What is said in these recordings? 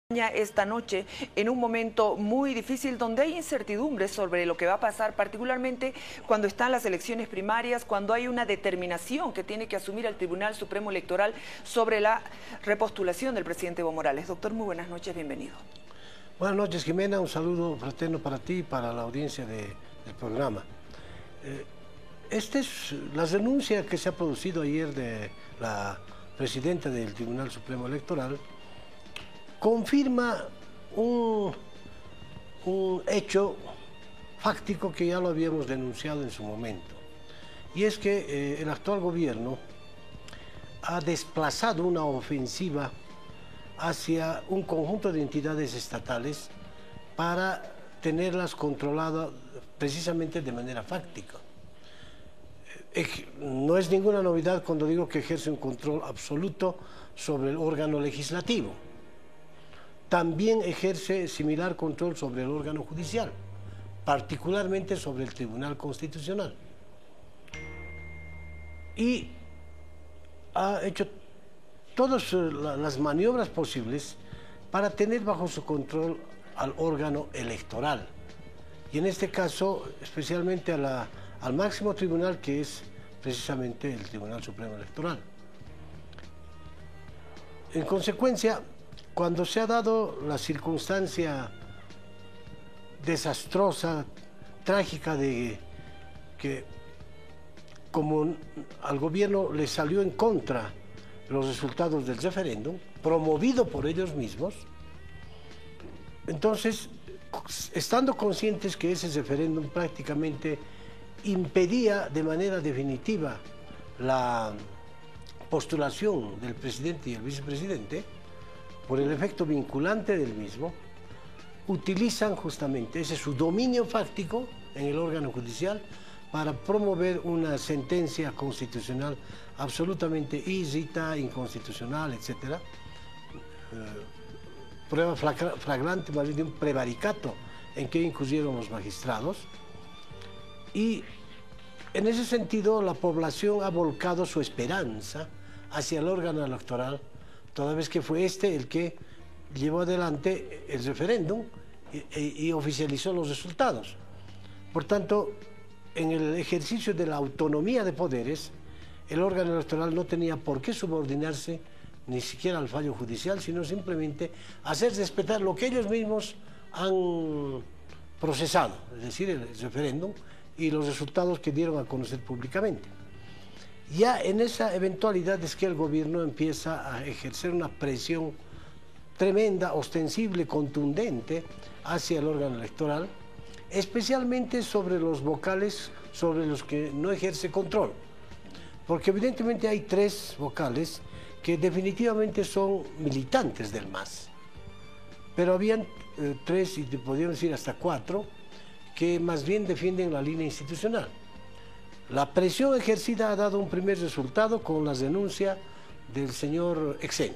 Esta noche en un momento muy difícil donde hay incertidumbres sobre lo que va a pasar, particularmente cuando están las elecciones primarias, cuando hay una determinación que tiene que asumir el Tribunal Supremo Electoral sobre la repostulación del presidente Evo Morales. Doctor, muy buenas noches, bienvenido. Buenas noches, Jimena, un saludo fraterno para ti y para la audiencia del programa. Esta es la denuncia que se ha producido ayer de la presidenta del Tribunal Supremo Electoral. Confirma un hecho fáctico que ya lo habíamos denunciado en su momento, y es que el actual gobierno ha desplazado una ofensiva hacia un conjunto de entidades estatales para tenerlas controladas precisamente de manera fáctica. No es ninguna novedad cuando digo que ejerce un control absoluto sobre el órgano legislativo. También ejerce similar control sobre el órgano judicial, particularmente sobre el Tribunal Constitucional. Y ha hecho todas las maniobras posibles para tener bajo su control al órgano electoral. Y en este caso, especialmente al máximo tribunal, que es precisamente el Tribunal Supremo Electoral. En consecuencia, cuando se ha dado la circunstancia desastrosa, trágica, de que como al gobierno le salió en contra los resultados del referéndum, promovido por ellos mismos, entonces, estando conscientes que ese referéndum prácticamente impedía de manera definitiva la postulación del presidente y el vicepresidente, por el efecto vinculante del mismo, utilizan justamente ese su dominio fáctico en el órgano judicial para promover una sentencia constitucional absolutamente ilícita, inconstitucional, etc. Prueba flagrante más bien de un prevaricato en que incurrieron los magistrados. Y en ese sentido la población ha volcado su esperanza hacia el órgano electoral, toda vez que fue el que llevó adelante el referéndum y oficializó los resultados. Por tanto, en el ejercicio de la autonomía de poderes, el órgano electoral no tenía por qué subordinarse ni siquiera al fallo judicial, sino simplemente hacer respetar lo que ellos mismos han procesado, es decir, el referéndum y los resultados que dieron a conocer públicamente. Ya en esa eventualidad es que el gobierno empieza a ejercer una presión tremenda, ostensible, contundente hacia el órgano electoral, especialmente sobre los vocales sobre los que no ejerce control. Porque evidentemente hay 3 vocales que definitivamente son militantes del MAS, pero habían 3, y te podríamos decir hasta 4, que más bien defienden la línea institucional. La presión ejercida ha dado un primer resultado con la denuncia del señor Exen.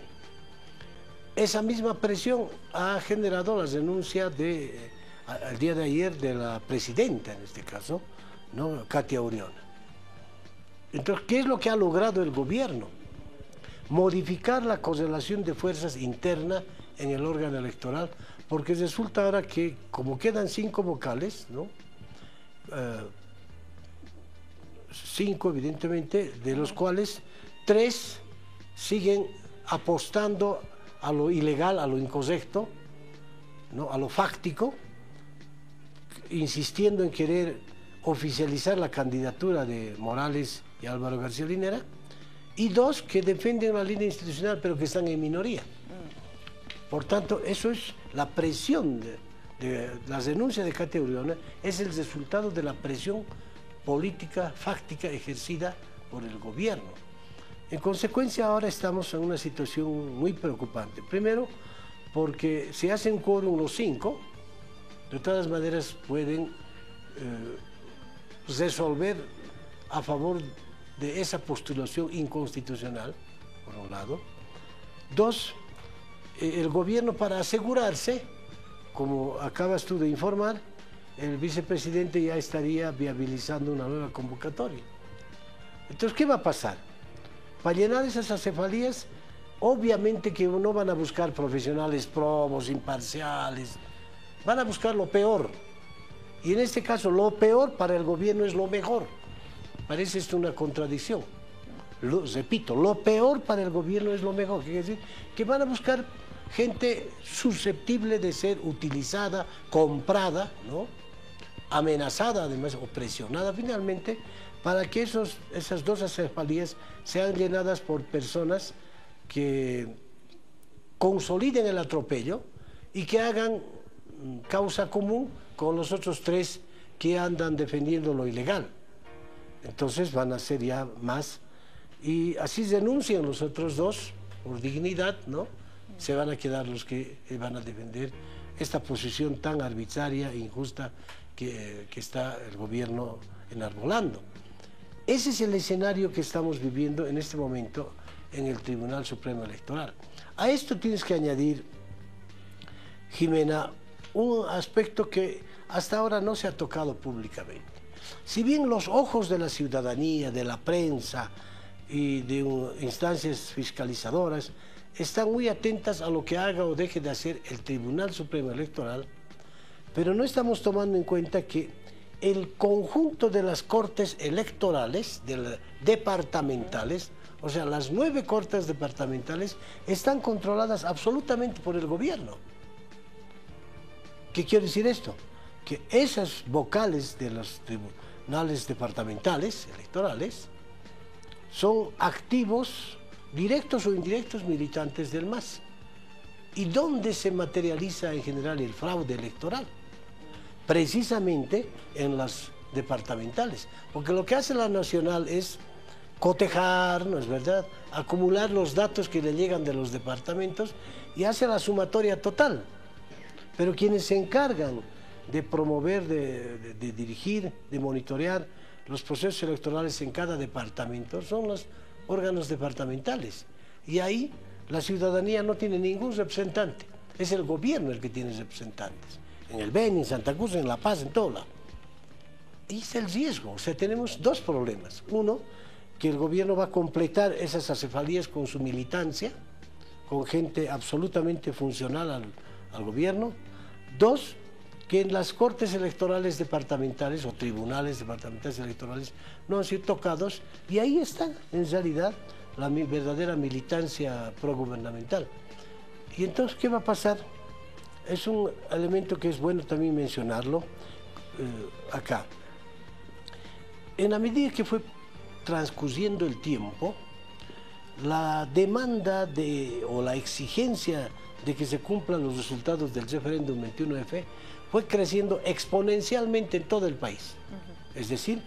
Esa misma presión ha generado la denuncia al día de ayer de la presidenta, en este caso, ¿no?, Katia Uriona. Entonces, ¿qué es lo que ha logrado el gobierno? Modificar la correlación de fuerzas interna en el órgano electoral, porque resulta ahora que, como quedan 5 vocales, ¿no?, 5 evidentemente, de los cuales 3 siguen apostando a lo ilegal, a lo incorrecto, ¿no?, a lo fáctico, insistiendo en querer oficializar la candidatura de Morales y Álvaro García Linera, y 2 que defienden la línea institucional pero que están en minoría. Por tanto, eso es la presión de las denuncias de Katia Uriona, es el resultado de la presión política fáctica ejercida por el gobierno. En consecuencia, ahora estamos en una situación muy preocupante. Primero, porque si hacen quórum los 5, de todas maneras pueden resolver a favor de esa postulación inconstitucional, por un lado. 2, el gobierno, para asegurarse, como acabas tú de informar, el vicepresidente ya estaría viabilizando una nueva convocatoria. Entonces, ¿qué va a pasar? Para llenar esas acefalías, obviamente que no van a buscar profesionales probos, imparciales, van a buscar lo peor. Y en este caso, lo peor para el gobierno es lo mejor. Parece esto una contradicción. Repito, lo peor para el gobierno es lo mejor. Quiere decir que van a buscar gente susceptible de ser utilizada, comprada, ¿no? Amenazada además o presionada finalmente, para que esas dos acefalías sean llenadas por personas que consoliden el atropello y que hagan causa común con los otros tres que andan defendiendo lo ilegal. Entonces van a ser ya más, y así denuncian los otros dos, por dignidad, ¿no? Se van a quedar los que van a defender esta posición tan arbitraria e injusta que está el gobierno enarbolando. Ese es el escenario que estamos viviendo en este momento en el Tribunal Supremo Electoral. A esto tienes que añadir, Jimena, un aspecto que hasta ahora no se ha tocado públicamente. Si bien los ojos de la ciudadanía, de la prensa y de instancias fiscalizadoras están muy atentas a lo que haga o deje de hacer el Tribunal Supremo Electoral, pero no estamos tomando en cuenta que el conjunto de las cortes electorales, departamentales, o sea, las 9 cortes departamentales, están controladas absolutamente por el gobierno. ¿Qué quiere decir esto? Que esas vocales de los tribunales departamentales electorales son activos, directos o indirectos, militantes del MAS. ¿Y dónde se materializa en general el fraude electoral? Precisamente en las departamentales, porque lo que hace la nacional es cotejar, ¿no es verdad?, acumular los datos que le llegan de los departamentos y hace la sumatoria total. Pero quienes se encargan de promover, de dirigir, de monitorear los procesos electorales en cada departamento son los órganos departamentales. Y ahí la ciudadanía no tiene ningún representante, es el gobierno el que tiene representantes. En el Beni, en Santa Cruz, en La Paz, en todo lado. Y es el riesgo, o sea, tenemos dos problemas. Uno, que el gobierno va a completar esas acefalías con su militancia, con gente absolutamente funcional al gobierno. Dos, que en las cortes electorales departamentales o tribunales departamentales electorales no han sido tocados, y ahí está, en realidad, la verdadera militancia progubernamental. Y entonces, ¿qué va a pasar? Es un elemento que es bueno también mencionarlo acá. En la medida que fue transcurriendo el tiempo, la demanda o la exigencia de que se cumplan los resultados del referéndum 21F fue creciendo exponencialmente en todo el país. Es decir,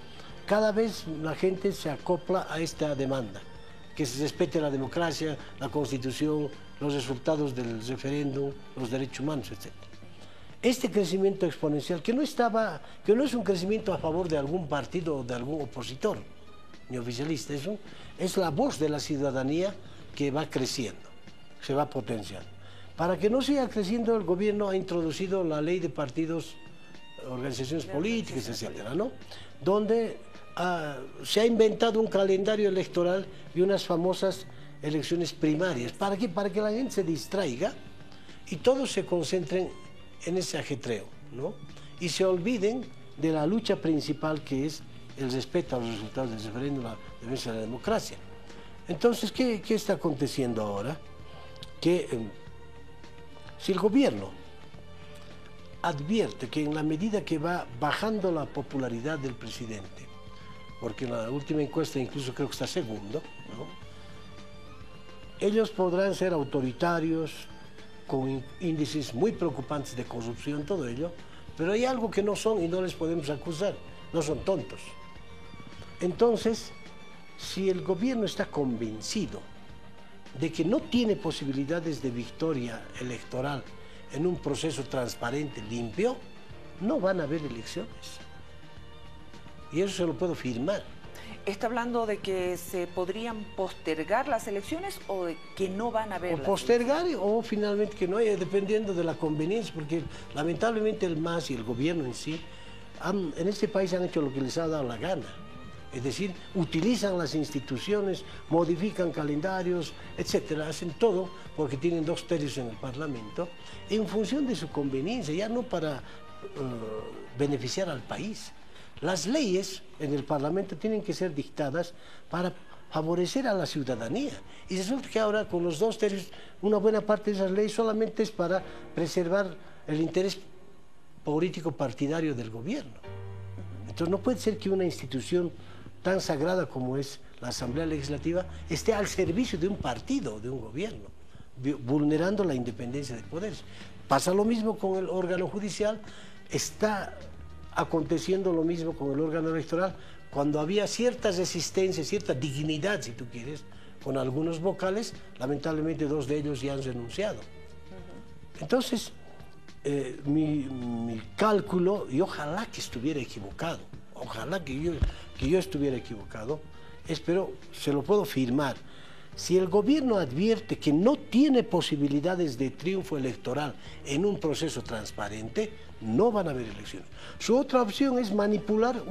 cada vez la gente se acopla a esta demanda, que se respete la democracia, la Constitución, los resultados del referéndum, los derechos humanos, etc. Este crecimiento exponencial, que no es un crecimiento a favor de algún partido o de algún opositor, ni oficialista, es la voz de la ciudadanía que va creciendo, se va potenciando. Para que no siga creciendo, el gobierno ha introducido la ley de partidos, organizaciones políticas, etcétera, ¿no? Donde se ha inventado un calendario electoral y unas famosas elecciones primarias. ¿Para qué? Para que la gente se distraiga y todos se concentren en ese ajetreo, ¿no? Y se olviden de la lucha principal, que es el respeto a los resultados del referéndum, la defensa de la democracia. Entonces, ¿qué está aconteciendo ahora? Que si el gobierno advierte que en la medida que va bajando la popularidad del presidente, porque en la última encuesta incluso creo que está segundo, ¿no?, ellos podrán ser autoritarios, con índices muy preocupantes de corrupción, todo ello, pero hay algo que no son y no les podemos acusar, no son tontos. Entonces, si el gobierno está convencido de que no tiene posibilidades de victoria electoral en un proceso transparente, limpio, no van a haber elecciones. Y eso se lo puedo firmar. ¿Está hablando de que se podrían postergar las elecciones o de que no van a haber? O postergar o finalmente que no haya, dependiendo de la conveniencia, porque lamentablemente el MAS y el gobierno en sí en este país han hecho lo que les ha dado la gana. Es decir, utilizan las instituciones, modifican calendarios, etcétera, hacen todo porque tienen 2/3 en el Parlamento, en función de su conveniencia, ya no para beneficiar al país. Las leyes en el Parlamento tienen que ser dictadas para favorecer a la ciudadanía. Y resulta que ahora con los 2/3, una buena parte de esas leyes solamente es para preservar el interés político partidario del gobierno. Entonces no puede ser que una institución tan sagrada como es la Asamblea Legislativa esté al servicio de un partido, de un gobierno, vulnerando la independencia de poderes. Pasa lo mismo con el órgano judicial, está aconteciendo lo mismo con el órgano electoral, cuando había cierta resistencia, cierta dignidad, si tú quieres, con algunos vocales, lamentablemente 2 de ellos ya han renunciado. Entonces, mi cálculo, y ojalá que estuviera equivocado, ojalá que yo estuviera equivocado, pero se lo puedo firmar. Si el gobierno advierte que no tiene posibilidades de triunfo electoral en un proceso transparente, no van a haber elecciones. Su otra opción es manipular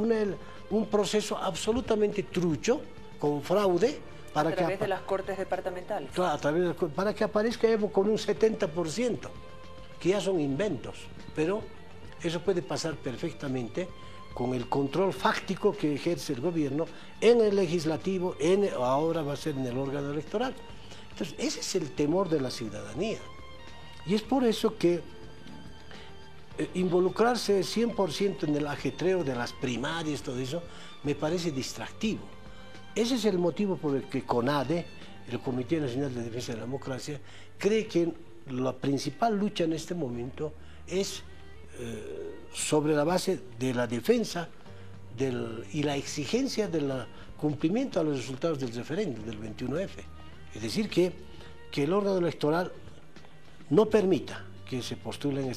un proceso absolutamente trucho, con fraude, para a través de las cortes departamentales. Claro, para que aparezca Evo con un 70%, que ya son inventos, pero eso puede pasar perfectamente con el control fáctico que ejerce el gobierno en el legislativo, ahora va a ser en el órgano electoral. Entonces, ese es el temor de la ciudadanía. Y es por eso que involucrarse 100% en el ajetreo de las primarias, todo eso, me parece distractivo. Ese es el motivo por el que CONADE, el Comité Nacional de Defensa de la Democracia, cree que la principal lucha en este momento es sobre la base de la defensa y la exigencia del cumplimiento a los resultados del referéndum del 21F. Es decir, que el órgano electoral no permita que se postulen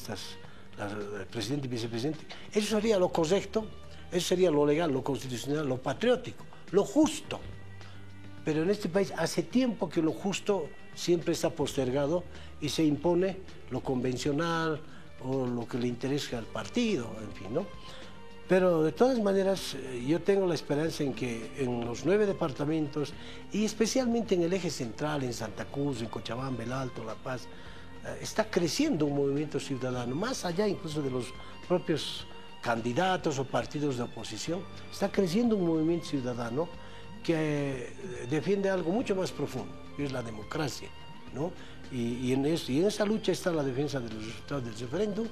presidente y vicepresidente. Eso sería lo correcto, eso sería lo legal, lo constitucional, lo patriótico, lo justo. Pero en este país hace tiempo que lo justo siempre está postergado y se impone lo convencional o lo que le interesa al partido, en fin, ¿no? Pero de todas maneras yo tengo la esperanza en que en los 9 departamentos y especialmente en el eje central, en Santa Cruz, en Cochabamba, El Alto, La Paz, está creciendo un movimiento ciudadano, más allá incluso de los propios candidatos o partidos de oposición, está creciendo un movimiento ciudadano que defiende algo mucho más profundo, que es la democracia, ¿no? Y en esa lucha está la defensa de los resultados del referéndum,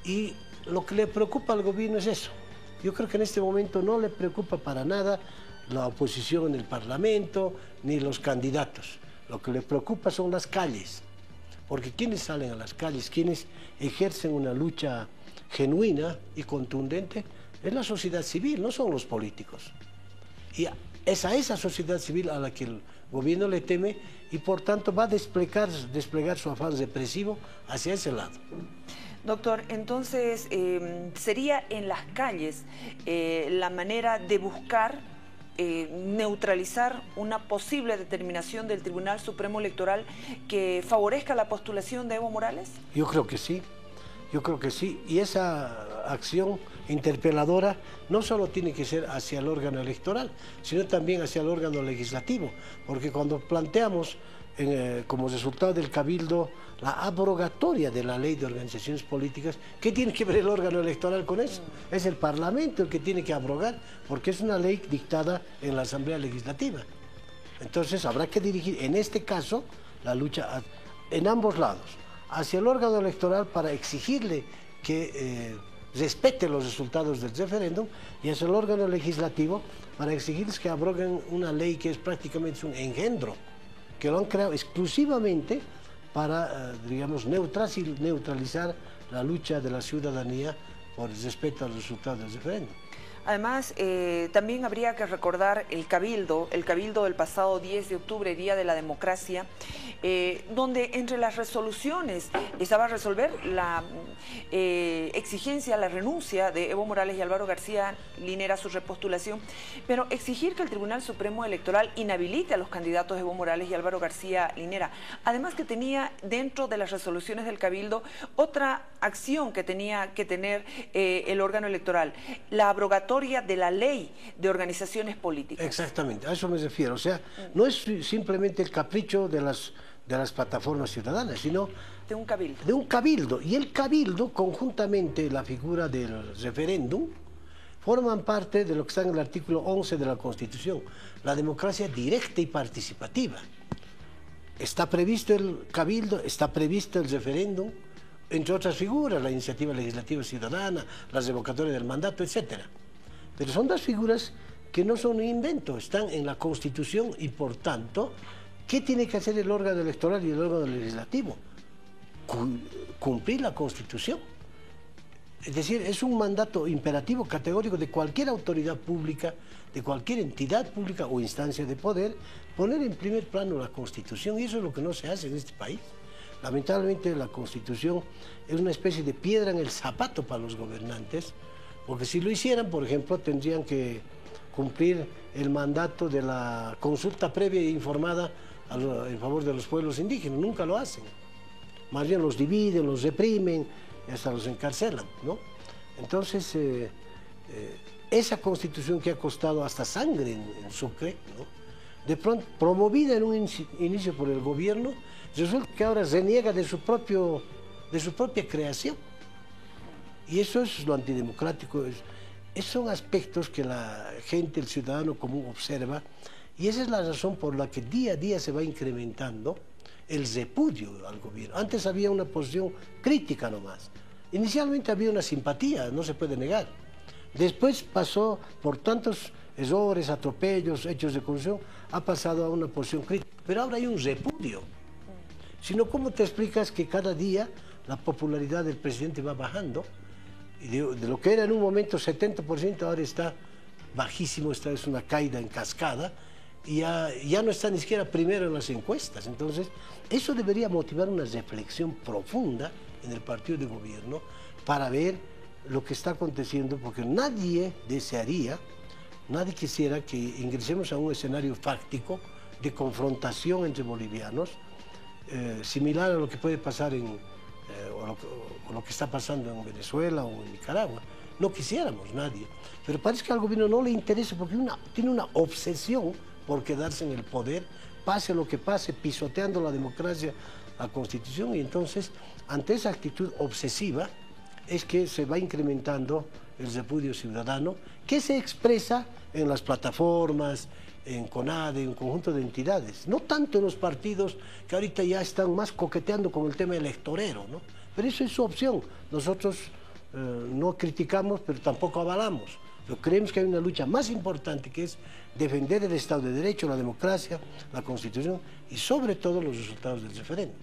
y lo que le preocupa al gobierno es eso. Yo creo que en este momento no le preocupa para nada la oposición en el Parlamento, ni los candidatos. Lo que le preocupa son las calles, porque quienes salen a las calles, quienes ejercen una lucha genuina y contundente, es la sociedad civil, no son los políticos. Y es a esa sociedad civil a la que el gobierno le teme y por tanto va a desplegar su afán represivo hacia ese lado. Doctor, entonces, ¿sería en las calles la manera de buscar neutralizar una posible determinación del Tribunal Supremo Electoral que favorezca la postulación de Evo Morales? Yo creo que sí. Yo creo que sí, y esa acción interpeladora no solo tiene que ser hacia el órgano electoral, sino también hacia el órgano legislativo, porque cuando planteamos como resultado del cabildo la abrogatoria de la ley de organizaciones políticas, ¿qué tiene que ver el órgano electoral con eso? Es el Parlamento el que tiene que abrogar, porque es una ley dictada en la Asamblea Legislativa. Entonces habrá que dirigir, en este caso, la lucha en ambos lados, hacia el órgano electoral para exigirle que respete los resultados del referéndum, y hacia el órgano legislativo para exigirles que abroguen una ley que es prácticamente un engendro, que lo han creado exclusivamente para, digamos, neutralizar la lucha de la ciudadanía por el respeto a los resultados del referéndum. Además, también habría que recordar el cabildo del pasado 10 de octubre, Día de la Democracia, donde entre las resoluciones estaba a resolver la exigencia, la renuncia de Evo Morales y Álvaro García Linera a su repostulación, pero exigir que el Tribunal Supremo Electoral inhabilite a los candidatos Evo Morales y Álvaro García Linera. Además que tenía dentro de las resoluciones del cabildo otra acción que tenía que tener el órgano electoral, la abrogatoria derogatoria de la ley de organizaciones políticas. Exactamente, a eso me refiero. O sea, no es simplemente el capricho de las plataformas ciudadanas, sino De un cabildo. de un cabildo. Y el cabildo, conjuntamente la figura del referéndum, forman parte de lo que está en el artículo 11 de la Constitución, la democracia directa y participativa. Está previsto el cabildo, está previsto el referéndum, entre otras figuras, la iniciativa legislativa ciudadana, la revocatoria del mandato, etc. Pero son dos figuras que no son un invento, están en la Constitución y, por tanto, ¿qué tiene que hacer el órgano electoral y el órgano legislativo? Cumplir la Constitución. Es decir, es un mandato imperativo, categórico de cualquier autoridad pública, de cualquier entidad pública o instancia de poder, poner en primer plano la Constitución, y eso es lo que no se hace en este país. Lamentablemente la Constitución es una especie de piedra en el zapato para los gobernantes, porque si lo hicieran, por ejemplo, tendrían que cumplir el mandato de la consulta previa e informada en favor de los pueblos indígenas. Nunca lo hacen. Más bien los dividen, los reprimen, y hasta los encarcelan, ¿no? Entonces, esa Constitución que ha costado hasta sangre en Sucre, ¿no?, de pronto, promovida en un inicio por el gobierno, resulta que ahora reniega de su propia creación. Y eso es lo antidemocrático. Esos son aspectos que la gente, el ciudadano común observa, y esa es la razón por la que día a día se va incrementando el repudio al gobierno. Antes había una posición crítica nomás. Inicialmente había una simpatía, no se puede negar. Después pasó por tantos errores, atropellos, hechos de corrupción, ha pasado a una posición crítica. Pero ahora hay un repudio. Sino, ¿cómo te explicas que cada día la popularidad del presidente va bajando? Y de lo que era en un momento 70%, ahora está bajísimo, esta es una caída en cascada, y ya no está ni siquiera primero en las encuestas. Entonces, eso debería motivar una reflexión profunda en el partido de gobierno para ver lo que está aconteciendo, porque nadie desearía, nadie quisiera que ingresemos a un escenario fáctico de confrontación entre bolivianos, similar a lo que puede pasar o lo que está pasando en Venezuela o en Nicaragua. No quisiéramos nadie, pero parece que al gobierno no le interesa porque tiene una obsesión por quedarse en el poder, pase lo que pase, pisoteando la democracia, la Constitución, y entonces, ante esa actitud obsesiva, es que se va incrementando el repudio ciudadano, que se expresa en las plataformas, en CONADE, en un conjunto de entidades. No tanto en los partidos que ahorita ya están más coqueteando con el tema electorero, ¿no? Pero eso es su opción. Nosotros no criticamos, pero tampoco avalamos. Pero creemos que hay una lucha más importante, que es defender el Estado de Derecho, la democracia, la Constitución y sobre todo los resultados del referéndum.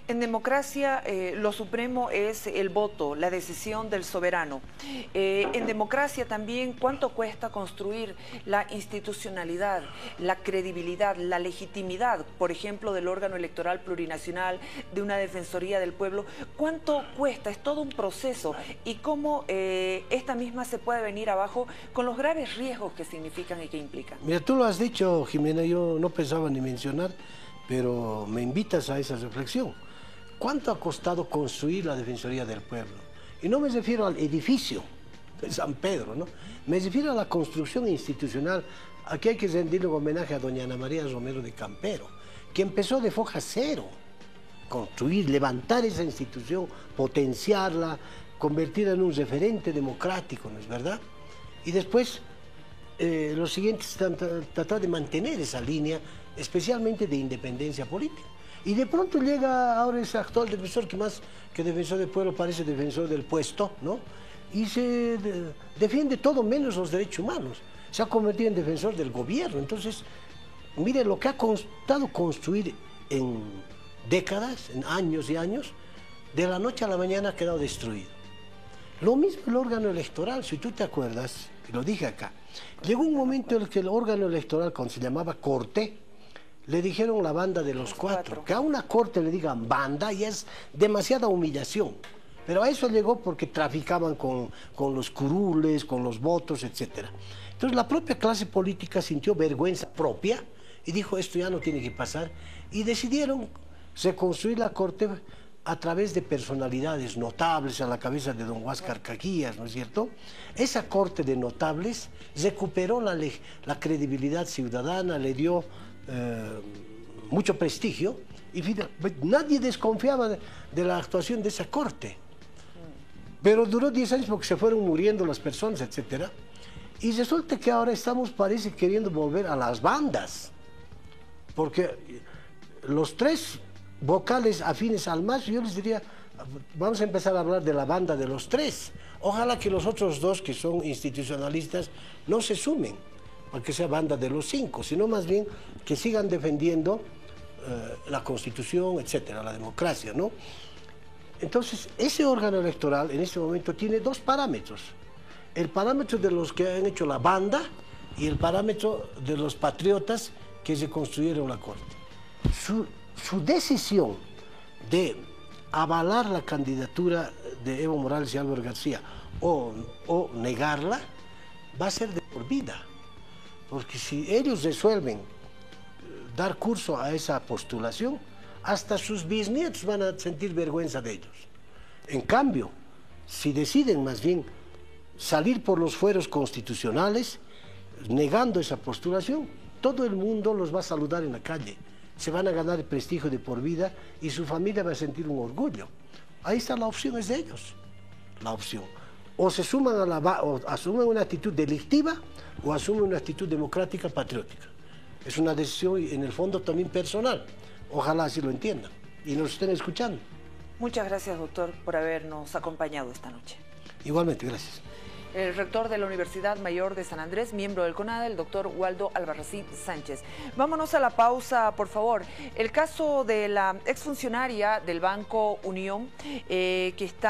En democracia, lo supremo es el voto, la decisión del soberano. En democracia también, ¿cuánto cuesta construir la institucionalidad, la credibilidad, la legitimidad, por ejemplo, del órgano electoral plurinacional, de una defensoría del pueblo? ¿Cuánto cuesta? Es todo un proceso. Y cómo esta misma se puede venir abajo con los graves riesgos que significan y que implican. Mira, tú lo has dicho, Jimena, yo no pensaba ni mencionar, pero me invitas a esa reflexión. ¿Cuánto ha costado construir la Defensoría del Pueblo? Y no me refiero al edificio de San Pedro, ¿no? Me refiero a la construcción institucional. Aquí hay que rendirle un homenaje a doña Ana María Romero de Campero, que empezó de foja cero, construir, levantar esa institución, potenciarla, convertirla en un referente democrático, ¿no es verdad? Y después, los siguientes tratar de mantener esa línea, especialmente de independencia política. Y de pronto llega ahora ese actual defensor, que más que defensor del pueblo parece defensor del puesto, ¿no? Y se defiende todo menos los derechos humanos. Se ha convertido en defensor del gobierno. Entonces, mire, lo que ha costado construir en décadas, en años y años, de la noche a la mañana ha quedado destruido. Lo mismo el órgano electoral, si tú te acuerdas, y lo dije acá, llegó un momento en el que el órgano electoral, cuando se llamaba Corte, le dijeron la banda de los cuatro. Que a una corte le digan banda y es demasiada humillación. Pero a eso llegó porque traficaban con los curules, con los votos, etc. Entonces la propia clase política sintió vergüenza propia y dijo, esto ya no tiene que pasar. Y decidieron reconstruir la corte a través de personalidades notables a la cabeza de don Huáscar Caguías, ¿no es cierto? Esa corte de notables recuperó la credibilidad ciudadana, le dio mucho prestigio y nadie desconfiaba de la actuación de esa corte. Pero duró 10 años porque se fueron muriendo las personas, etc. Y resulta que ahora estamos, parece, queriendo volver a las bandas, porque los tres vocales afines al MAS, yo les diría, vamos a empezar a hablar de la banda de los tres. Ojalá que los otros dos, que son institucionalistas, no se sumen para que sea banda de los 5, sino más bien que sigan defendiendo la Constitución, etcétera, la democracia, ¿no? Entonces, ese órgano electoral en este momento tiene dos parámetros. El parámetro de los que han hecho la banda y el parámetro de los patriotas que se construyeron la Corte. Su decisión de avalar la candidatura de Evo Morales y Álvaro García o negarla va a ser de por vida, porque si ellos resuelven dar curso a esa postulación, hasta sus bisnietos van a sentir vergüenza de ellos. En cambio, si deciden más bien salir por los fueros constitucionales negando esa postulación, todo el mundo los va a saludar en la calle, se van a ganar el prestigio de por vida y su familia va a sentir un orgullo. Ahí está la opción, es de ellos, la opción. O se suman o asumen una actitud delictiva o asumen una actitud democrática, patriótica. Es una decisión en el fondo también personal. Ojalá así lo entiendan y nos estén escuchando. Muchas gracias, doctor, por habernos acompañado esta noche. Igualmente, gracias. El rector de la Universidad Mayor de San Andrés, miembro del CONADE, el doctor Waldo Albarracín Sánchez. Vámonos a la pausa, por favor. El caso de la exfuncionaria del Banco Unión, que está